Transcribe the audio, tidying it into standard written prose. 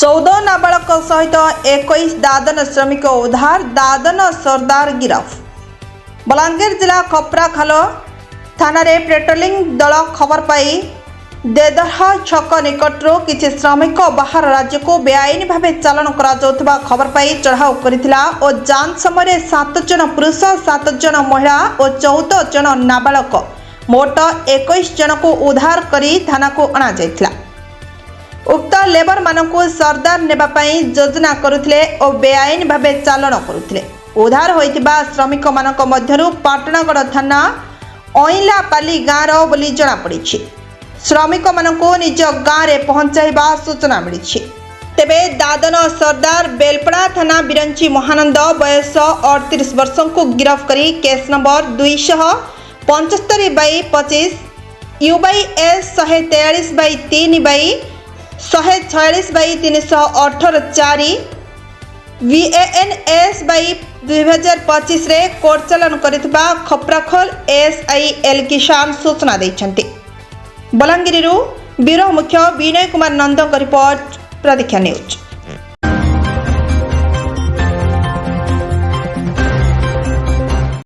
14 नाबालक सहित 21 दादन श्रमिक उद्धार दादन सरदार गिरफ। बलांगीर जिला खपराखाल थाना रे पेट्रोलिंग दल खबर पाई देदरहा छक निकटरू किछि श्रमिक बाहर राज्य को बेआईन भावे चालन करा खबर पाई चढ़ाऊ करथिला और जांच समय 7 जन पुरुष 7 जन महिला और 14 जन नाबालक मोट 21 जन को उद्धार करी थाना को अणा जायथिला। उक्त लेबर मानकु सरदार नेबा पई योजना करुथिले और बेआईन भावे चालन करुथिले। उद्धार होइतिबा श्रमिक मानक मध्यरु पाटणागढ़ थाना ओइलापाली गाँव बोली जना पड़िछि। श्रमिक मानकु निज गाँव रे पहुंचाइबा सूचना मिलिछि। तेबे दादन सरदार बेलपड़ा थाना बिरंची महानंद बयस 38 वर्षों को गिरफ्त करी केस नंबर 275/25 UBS 143/3 146/318 4 VANS 2025 रे कोर्ट चालान करितबा खपराखोल SIL किसान सूचना दैछन्ति। बलांगीरु ब्यूरो मुख्य विनय कुमार नंदक रिपोर्ट प्रतीक्षा न्यूज।